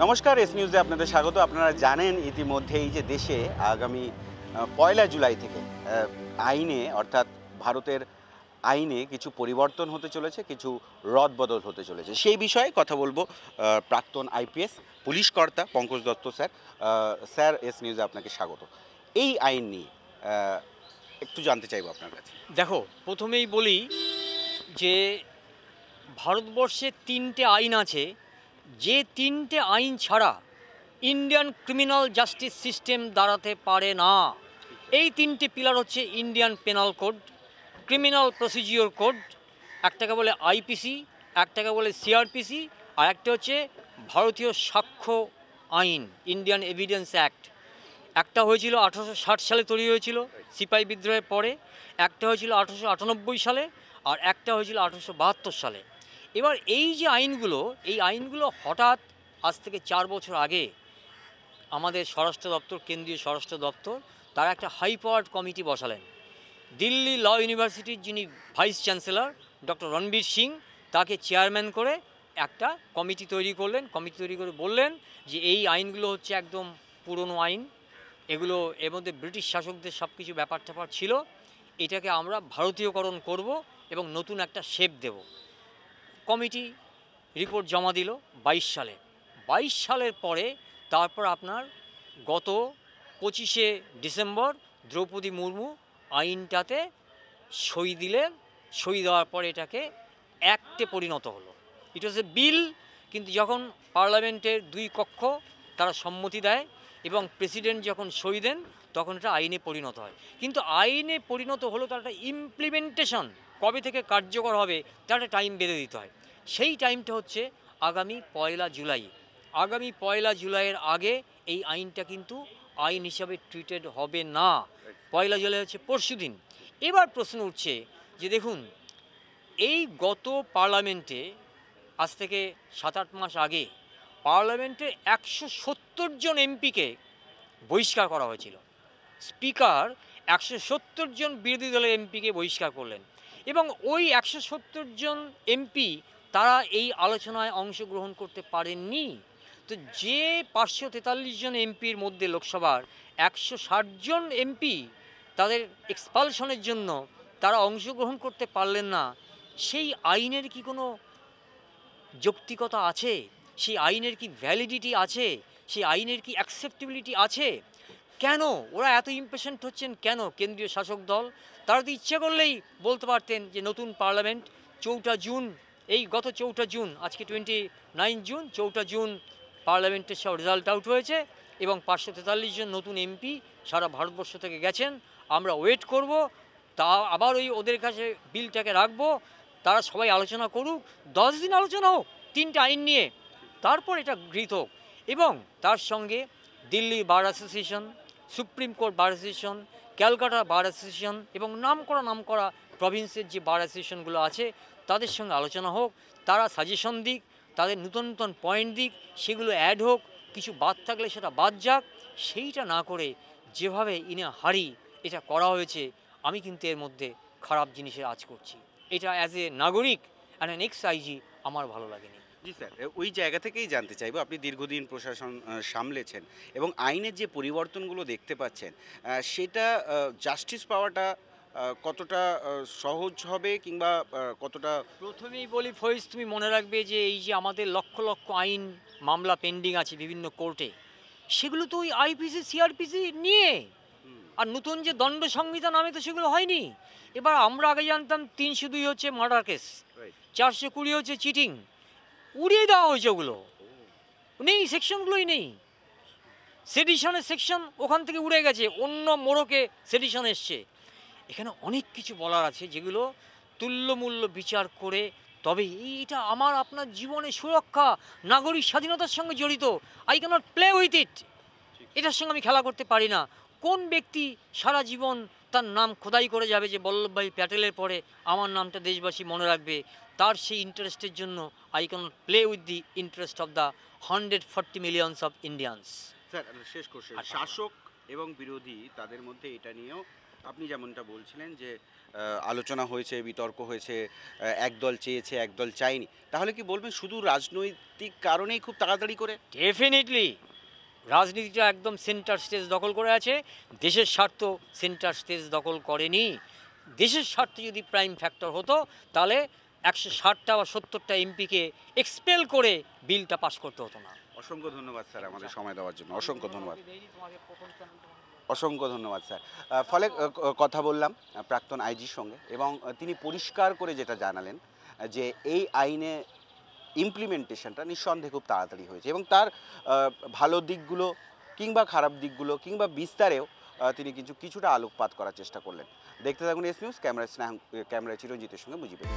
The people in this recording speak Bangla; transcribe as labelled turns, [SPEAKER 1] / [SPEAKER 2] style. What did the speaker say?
[SPEAKER 1] নমস্কার, এস নিউজে আপনাদের স্বাগত। আপনারা জানেন ইতিমধ্যেই যে দেশে আগামী ১লা জুলাই থেকে আইনে অর্থাৎ ভারতের আইনে কিছু পরিবর্তন হতে চলেছে, কিছু রদবদল হতে চলেছে। সেই বিষয়ে কথা বলবো প্রাক্তন আইপিএস পুলিশ কর্তা Pankaj Dutta sir. Sir, S নিউজে আপনাকে স্বাগত। এই আইন নিয়ে একটু জানতে চাইবো আপনার কাছে।
[SPEAKER 2] দেখো, প্রথমেই বলি যে ভারতবর্ষে ৩টে আইন আছে, যে ৩টে আইন ছাড়া ইন্ডিয়ান ক্রিমিনাল জাস্টিস সিস্টেম দাঁড়াতে পারে না। এই ৩টে পিলার হচ্ছে Indian penal code, criminal procedure code, একটাকে বলে আইপিসি, একটাকে বলে সিআরপিসি, আর একটা হচ্ছে ভারতীয় সাক্ষ্য আইন, ইন্ডিয়ান এভিডেন্স অ্যাক্ট। একটা হয়েছিল 1860 সালে তৈরি হয়েছিল সিপাহি বিদ্রোহের পরে, একটা হয়েছিল 1898 সালে, আর একটা হয়েছিল 1872 সালে। এবার এই যে আইনগুলো, এই আইনগুলো হঠাৎ আজ থেকে 4 বছর আগে আমাদের স্বরাষ্ট্র দপ্তর, কেন্দ্রীয় স্বরাষ্ট্র দপ্তর, তারা একটা হাই পাওয়ার্ড কমিটি বসালেন। দিল্লি ল ইউনিভার্সিটির যিনি vice chancellor doctor Ranbir Singh, তাকে চেয়ারম্যান করে একটা কমিটি তৈরি করলেন। কমিটি তৈরি করে বললেন যে এই আইনগুলো হচ্ছে একদম পুরনো আইন, এগুলো এর মধ্যে ব্রিটিশ শাসকদের সব কিছু ব্যাপার ট্যাপার ছিল, এটাকে আমরা ভারতীয়করণ করব এবং নতুন একটা শেপ দেব। কমিটি রিপোর্ট জমা দিল 22 সালে। 22 সালের পরে তারপর আপনার গত 25শে ডিসেম্বর দ্রৌপদী মুর্মু আইনটাতে সই দিলেন। সই দেওয়ার পরে এটাকে অ্যাক্টে পরিণত হলো। ইট ওয়াজ এ বিল, কিন্তু যখন পার্লামেন্টের দুই কক্ষ তারা সম্মতি দেয় এবং প্রেসিডেন্ট যখন সই দেন, তখন এটা আইনে পরিণত হয়। কিন্তু আইনে পরিণত হলো, তার একটা ইমপ্লিমেন্টেশন কবে থেকে কার্যকর হবে তার একটা টাইম বেঁধে দিতে হয়। সেই টাইমটা হচ্ছে আগামী 1লা জুলাই। আগামী 1লা জুলাইয়ের আগে এই আইনটা কিন্তু আইন হিসাবে ট্রিটেড হবে না। 1লা জুলাই হচ্ছে পরশু দিন। এবার প্রশ্ন উঠছে যে দেখুন, এই গত পার্লামেন্টে আজ থেকে 7-8 মাস আগে পার্লামেন্টে 170 জন এমপিকে বহিষ্কার করা হয়েছিল। স্পিকার 170 জন বিরোধী দলের এমপিকে বহিষ্কার করলেন এবং ওই 170 জন এমপি তারা এই আলোচনায় অংশগ্রহণ করতে পারেননি। তো যে 543 জন এমপির মধ্যে লোকসভার 160 জন এমপি তাদের এক্সপালশনের জন্য তারা অংশগ্রহণ করতে পারলেন না, সেই আইনের কি কোনো যৌক্তিকতা আছে? সেই আইনের কি ভ্যালিডিটি আছে? সেই আইনের কি অ্যাকসেপ্টেবিলিটি আছে? কেন ওরা এত ইমপেশেন্ট হচ্ছেন? কেন কেন্দ্রীয় শাসক দল? তারা তো ইচ্ছে করলেই বলতে পারতেন যে নতুন পার্লামেন্ট 4টা জুন, এই গত 4টা জুন, আজকে 29 জুন, 4টা জুন পার্লামেন্টের সব রেজাল্ট আউট হয়েছে এবং 543 জন নতুন এমপি সারা ভারতবর্ষ থেকে গেছেন। আমরা ওয়েট করব, তা আবার ওই ওদের কাছে বিলটাকে রাখবো, তারা সবাই আলোচনা করুক, 10 দিন আলোচনা হোক 3টে আইন নিয়ে, তারপর এটা গৃহীত হোক। এবং তার সঙ্গে Delhi bar association, supreme court bar association, Calcutta bar association এবং নামকরা প্রভিন্সের যে বার অ্যাসোসিয়েশনগুলো আছে তাদের সঙ্গে আলোচনা হোক, তারা সাজেশন দিক, তাদের নতুন নতুন পয়েন্ট দিক, সেগুলো অ্যাড হোক, কিছু বাদ থাকলে সেটা বাদ যাক। সেইটা না করে যেভাবে ইনে হারি এটা করা হয়েছে, আমি কিন্তু এর মধ্যে খারাপ জিনিসের আঁচ করছি। এটা অ্যাজ এ নাগরিক অ্যান্ড অ্যান এক্স আইজি আমার ভালো লাগেনি।
[SPEAKER 1] জি স্যার, ওই জায়গা থেকেই জানতে চাইবো, আপনি দীর্ঘদিন প্রশাসন সামলেছেন এবং আইনের যে পরিবর্তনগুলো দেখতে পাচ্ছেন, সেটা জাস্টিস পাওয়াটা কতটা সহজ হবে কিংবা কতটা?
[SPEAKER 2] প্রথমেই বলি ফয়েজ, তুমি মনে রাখবে যে এই যে আমাদের লক্ষ লক্ষ আইন মামলা পেন্ডিং আছে বিভিন্ন কোর্টে, সেগুলো তো ওই আইপিসি সিআরপিসি নিয়ে, আর নতুন যে দণ্ড সংহিতা নামে তো সেগুলো হয়নি। এবার আমরা আগে জানতাম 302 হচ্ছে মার্ডার কেস, 420 হচ্ছে চিটিং, উড়িয়ে দেওয়া হয়েছে, ওগুলো নেই, সেকশনগুলোই নেই। সেডিশনের সেকশন ওখান থেকে উড়ে গেছে, অন্য মোড়কে সেডিশন এসছে। এখানে অনেক কিছু বলার আছে যেগুলো তুল্যমূল্য বিচার করে তবে এইটা আমার আপনার জীবনের সুরক্ষা, নাগরিক স্বাধীনতার সঙ্গে জড়িত। I cannot play with it, এটার সঙ্গে আমি খেলা করতে পারি না। কোন ব্যক্তি সারা জীবন তার নাম খোদাই করে যাবে যে বল্লভভাই প্যাটেলের পরে আমার নামটা দেশবাসী মনে রাখবে, তার সেই ইন্টারেস্টের জন্য I cannot play with the interest of the 140 millions of Indians.
[SPEAKER 1] Sir, শেষ কোশ্চেন, শাসক এবং বিরোধী তাদের মধ্যে এটা নিয়েও আপনি যেমনটা বলছিলেন যে আলোচনা হয়েছে, বিতর্ক হয়েছে, একদল চেয়েছে একদল চায়নি, তাহলে কি বলবেন শুধু রাজনৈতিক কারণেই খুব তাড়াতাড়ি করে?
[SPEAKER 2] ডেফিনেটলি রাজনীতিটা একদম সেন্টার স্টেজ দখল করে আছে, দেশের স্বার্থ সেন্টার স্টেজ দখল করেনি। দেশের স্বার্থ যদি প্রাইম ফ্যাক্টর হতো তাহলে 160টা বা 70টা এমপিকে এক্সপেল করে বিলটা পাস করতে হতো না।
[SPEAKER 1] অসংখ্য ধন্যবাদ স্যার আমাদের সময় দেওয়ার জন্য, অসংখ্য ধন্যবাদ। অসংখ্য ধন্যবাদ স্যার। ফলে কথা বললাম প্রাক্তন আইজির সঙ্গে এবং তিনি পরিষ্কার করে যেটা জানালেন যে এই আইনে ইমপ্লিমেন্টেশনটা নিঃসন্দেহে খুব তাড়াতাড়ি হয়েছে এবং তার ভালো দিকগুলো কিংবা খারাপ দিকগুলো কিংবা বিস্তারেও তিনি কিছুটা আলোকপাত করার চেষ্টা করলেন। দেখতে থাকুন এস নিউজ। ক্যামেরায় চিরঞ্জিতের সঙ্গে মুজিবুর।